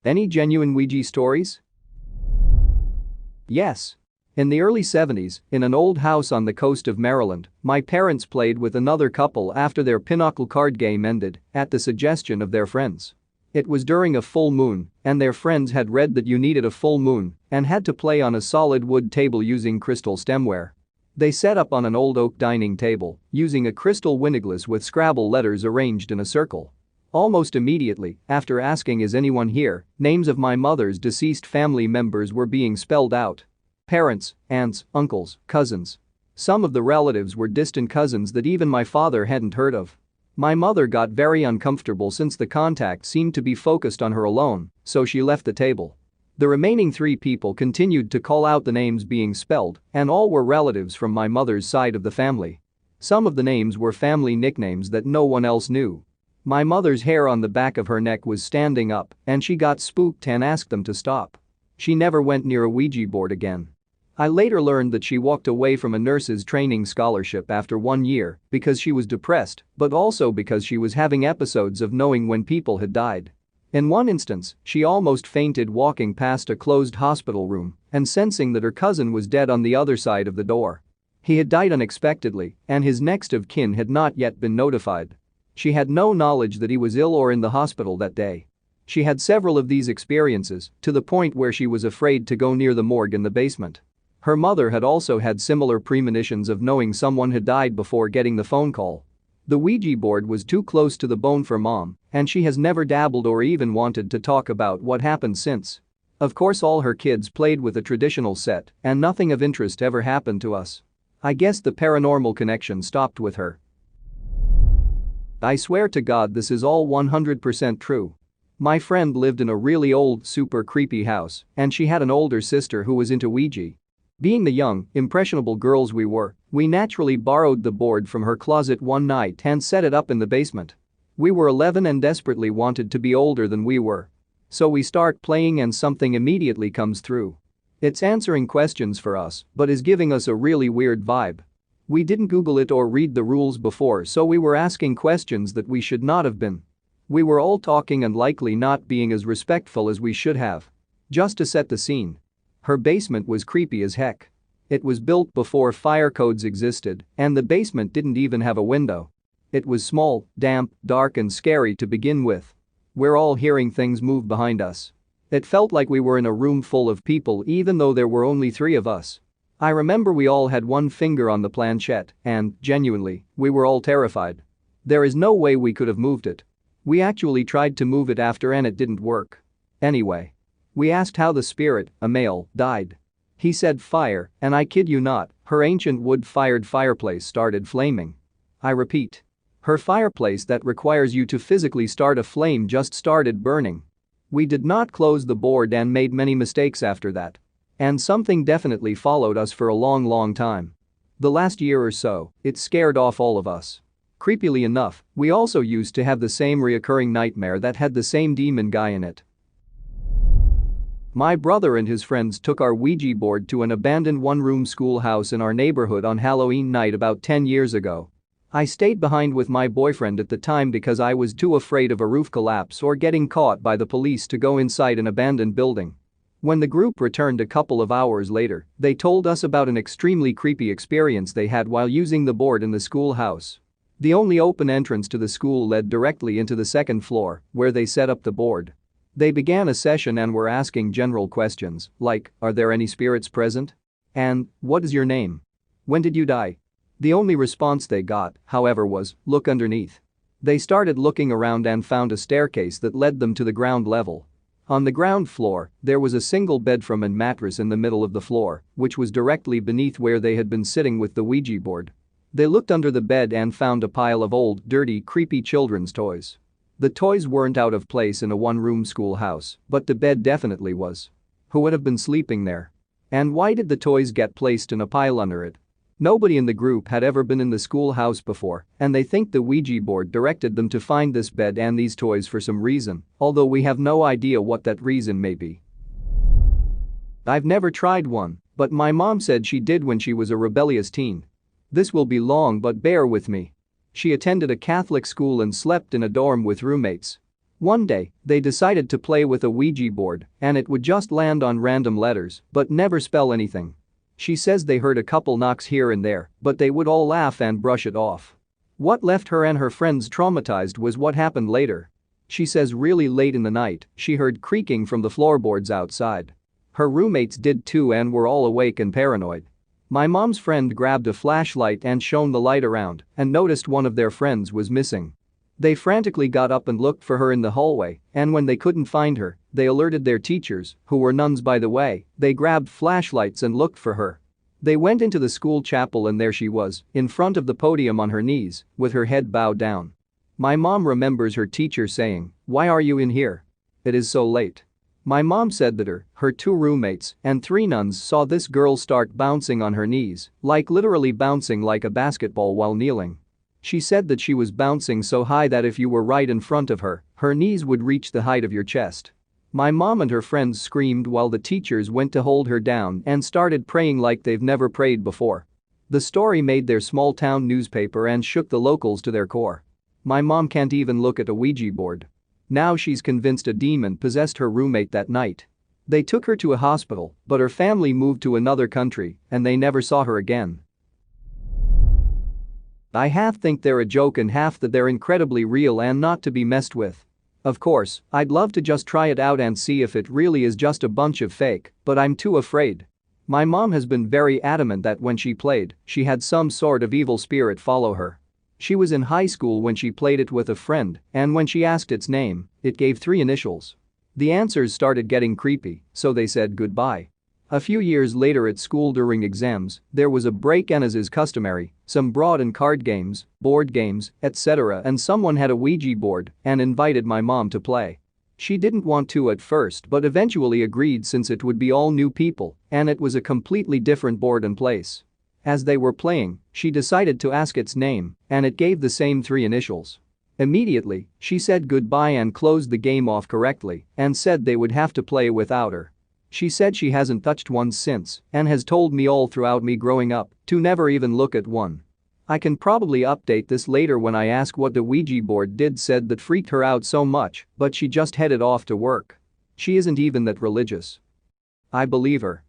Any genuine Ouija stories? Yes. In the early 70s, in an old house on the coast of Maryland, my parents played with another couple after their pinochle card game ended, at the suggestion of their friends. It was during a full moon, and their friends had read that you needed a full moon and had to play on a solid wood table using crystal stemware. They set up on an old oak dining table, using a crystal wineglass with Scrabble letters arranged in a circle. Almost immediately, after asking "Is anyone here?" names of my mother's deceased family members were being spelled out. Parents, aunts, uncles, cousins. Some of the relatives were distant cousins that even my father hadn't heard of. My mother got very uncomfortable since the contact seemed to be focused on her alone, so she left the table. The remaining 3 people continued to call out the names being spelled, and all were relatives from my mother's side of the family. Some of the names were family nicknames that no one else knew. My mother's hair on the back of her neck was standing up, and she got spooked and asked them to stop. She never went near a Ouija board again. I later learned that she walked away from a nurse's training scholarship after 1 year because she was depressed, but also because she was having episodes of knowing when people had died. In one instance, she almost fainted walking past a closed hospital room and sensing that her cousin was dead on the other side of the door. He had died unexpectedly, and his next of kin had not yet been notified. She had no knowledge that he was ill or in the hospital that day. She had several of these experiences, to the point where she was afraid to go near the morgue in the basement. Her mother had also had similar premonitions of knowing someone had died before getting the phone call. The Ouija board was too close to the bone for Mom, and she has never dabbled or even wanted to talk about what happened since. Of course, all her kids played with a traditional set, and nothing of interest ever happened to us. I guess the paranormal connection stopped with her. I swear to God this is all 100% true. My friend lived in a really old, super creepy house, and she had an older sister who was into Ouija. Being the young, impressionable girls we were, we naturally borrowed the board from her closet one night and set it up in the basement. We were 11 and desperately wanted to be older than we were. So we start playing and something immediately comes through. It's answering questions for us, but is giving us a really weird vibe. We didn't Google it or read the rules before, so we were asking questions that we should not have been. We were all talking and likely not being as respectful as we should have. Just to set the scene. Her basement was creepy as heck. It was built before fire codes existed, and the basement didn't even have a window. It was small, damp, dark and scary to begin with. We're all hearing things move behind us. It felt like we were in a room full of people even though there were only 3 of us. I remember we all had one finger on the planchette and, genuinely, we were all terrified. There is no way we could have moved it. We actually tried to move it after and it didn't work. Anyway. We asked how the spirit, a male, died. He said fire, and I kid you not, her ancient wood-fired fireplace started flaming. I repeat. Her fireplace that requires you to physically start a flame just started burning. We did not close the board and made many mistakes after that. And something definitely followed us for a long time. The last year or so, it scared off all of us. Creepily enough, we also used to have the same reoccurring nightmare that had the same demon guy in it. My brother and his friends took our Ouija board to an abandoned one-room schoolhouse in our neighborhood on Halloween night about 10 years ago. I stayed behind with my boyfriend at the time because I was too afraid of a roof collapse or getting caught by the police to go inside an abandoned building. When the group returned a couple of hours later, they told us about an extremely creepy experience they had while using the board in the schoolhouse. The only open entrance to the school led directly into the 2nd floor, where they set up the board. They began a session and were asking general questions like, "Are there any spirits present?" and "What is your name? When did you die?" The only response they got, however, was, "Look underneath." They started looking around and found a staircase that led them to the ground level. On the ground floor, there was a single bedroom and mattress in the middle of the floor, which was directly beneath where they had been sitting with the Ouija board. They looked under the bed and found a pile of old, dirty, creepy children's toys. The toys weren't out of place in a one-room schoolhouse, but the bed definitely was. Who would have been sleeping there? And why did the toys get placed in a pile under it? Nobody in the group had ever been in the schoolhouse before, and they think the Ouija board directed them to find this bed and these toys for some reason, although we have no idea what that reason may be. I've never tried one, but my mom said she did when she was a rebellious teen. This will be long, but bear with me. She attended a Catholic school and slept in a dorm with roommates. One day, they decided to play with a Ouija board and it would just land on random letters but never spell anything. She says they heard a couple knocks here and there, but they would all laugh and brush it off. What left her and her friends traumatized was what happened later. She says really late in the night, she heard creaking from the floorboards outside. Her roommates did too and were all awake and paranoid. My mom's friend grabbed a flashlight and shone the light around and noticed one of their friends was missing. They frantically got up and looked for her in the hallway, and when they couldn't find her, they alerted their teachers, who were nuns by the way. They grabbed flashlights and looked for her. They went into the school chapel and there she was, in front of the podium on her knees, with her head bowed down. My mom remembers her teacher saying, "Why are you in here? It is so late." My mom said that her two roommates, and three nuns saw this girl start bouncing on her knees, like literally bouncing like a basketball while kneeling. She said that she was bouncing so high that if you were right in front of her, her knees would reach the height of your chest. My mom and her friends screamed while the teachers went to hold her down and started praying like they've never prayed before. The story made their small town newspaper and shook the locals to their core. My mom can't even look at a Ouija board. Now she's convinced a demon possessed her roommate that night. They took her to a hospital, but her family moved to another country and they never saw her again. I half think they're a joke and half that they're incredibly real and not to be messed with. Of course, I'd love to just try it out and see if it really is just a bunch of fake, but I'm too afraid. My mom has been very adamant that when she played, she had some sort of evil spirit follow her. She was in high school when she played it with a friend, and when she asked its name, it gave 3 initials. The answers started getting creepy, so they said goodbye. A few years later at school during exams, there was a break and as is customary, some brought in card games, board games, etc. and someone had a Ouija board and invited my mom to play. She didn't want to at first but eventually agreed since it would be all new people and it was a completely different board and place. As they were playing, she decided to ask its name and it gave the same 3 initials. Immediately, she said goodbye and closed the game off correctly and said they would have to play without her. She said she hasn't touched one since and has told me all throughout me growing up to never even look at one. I can probably update this later when I ask what the Ouija board did said that freaked her out so much, but she just headed off to work. She isn't even that religious. I believe her.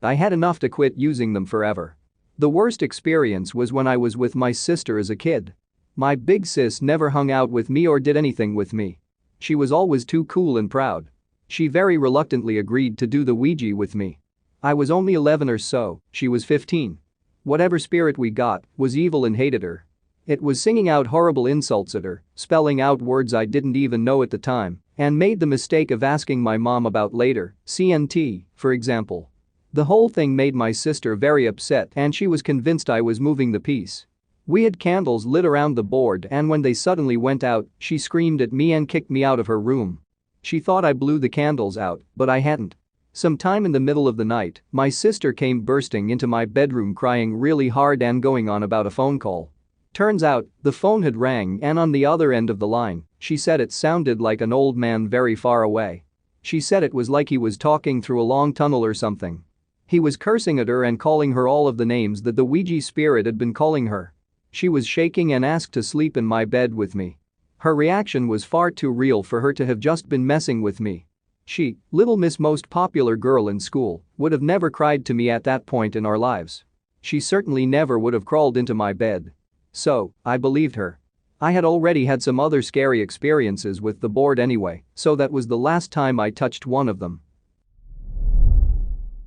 I had enough to quit using them forever. The worst experience was when I was with my sister as a kid. My big sis never hung out with me or did anything with me. She was always too cool and proud. She very reluctantly agreed to do the Ouija with me. I was only 11 or so, she was 15. Whatever spirit we got was evil and hated her. It was singing out horrible insults at her, spelling out words I didn't even know at the time, and made the mistake of asking my mom about later, CNT, for example. The whole thing made my sister very upset and she was convinced I was moving the piece. We had candles lit around the board and when they suddenly went out, she screamed at me and kicked me out of her room. She thought I blew the candles out, but I hadn't. Sometime in the middle of the night, my sister came bursting into my bedroom crying really hard and going on about a phone call. Turns out, the phone had rang and on the other end of the line, she said it sounded like an old man very far away. She said it was like he was talking through a long tunnel or something. He was cursing at her and calling her all of the names that the Ouija spirit had been calling her. She was shaking and asked to sleep in my bed with me. Her reaction was far too real for her to have just been messing with me. She, little miss most popular girl in school, would have never cried to me at that point in our lives. She certainly never would have crawled into my bed. So, I believed her. I had already had some other scary experiences with the board anyway, so that was the last time I touched one of them.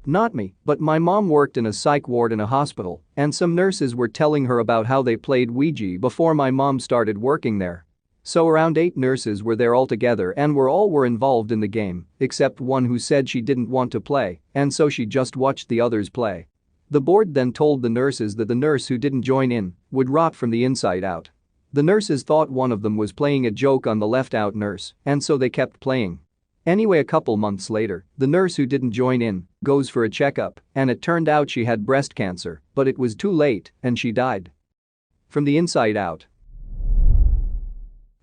Not me, but my mom worked in a psych ward in a hospital, and some nurses were telling her about how they played Ouija before my mom started working there. So around 8 nurses were there altogether and were involved in the game, except one who said she didn't want to play, and so she just watched the others play. The board then told the nurses that the nurse who didn't join in would rot from the inside out. The nurses thought one of them was playing a joke on the left-out nurse, and so they kept playing. Anyway, a couple months later, the nurse who didn't join in goes for a checkup, and it turned out she had breast cancer, but it was too late and she died. From the inside out.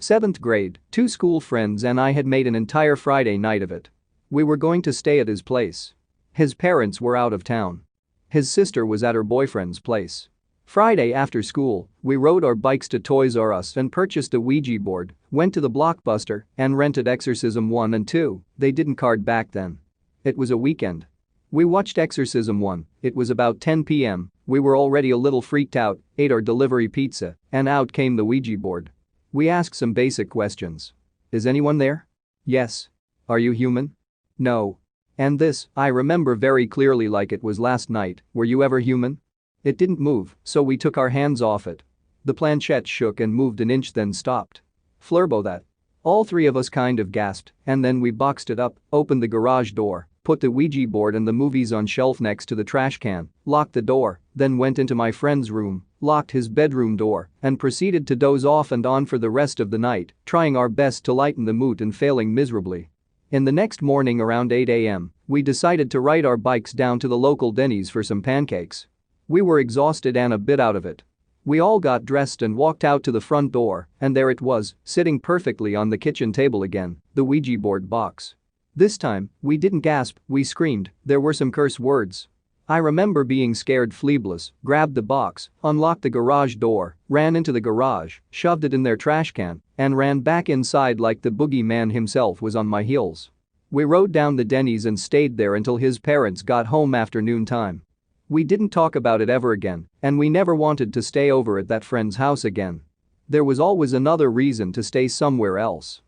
7th grade, 2 school friends and I had made an entire Friday night of it. We were going to stay at his place. His parents were out of town. His sister was at her boyfriend's place. Friday after school, we rode our bikes to Toys R Us and purchased a Ouija board, went to the Blockbuster and rented Exorcism 1 and 2, they didn't card back then. It was a weekend. We watched Exorcism 1, it was about 10 p.m, we were already a little freaked out, ate our delivery pizza, and out came the Ouija board. We asked some basic questions. Is anyone there? Yes. Are you human? No. And this, I remember very clearly like it was last night, were you ever human? It didn't move, so we took our hands off it. The planchette shook and moved an inch then stopped. Flurbo that. All three of us kind of gasped, and then we boxed it up, opened the garage door, put the Ouija board and the movies on shelf next to the trash can, locked the door, then went into my friend's room, locked his bedroom door, and proceeded to doze off and on for the rest of the night, trying our best to lighten the mood and failing miserably. In the next morning around 8 a.m., we decided to ride our bikes down to the local Denny's for some pancakes. We were exhausted and a bit out of it. We all got dressed and walked out to the front door, and there it was, sitting perfectly on the kitchen table again, the Ouija board box. This time, we didn't gasp, we screamed, there were some curse words. I remember being scared fleebless, grabbed the box, unlocked the garage door, ran into the garage, shoved it in their trash can, and ran back inside like the boogeyman himself was on my heels. We rode down the Denny's and stayed there until his parents got home after noontime. We didn't talk about it ever again, and we never wanted to stay over at that friend's house again. There was always another reason to stay somewhere else.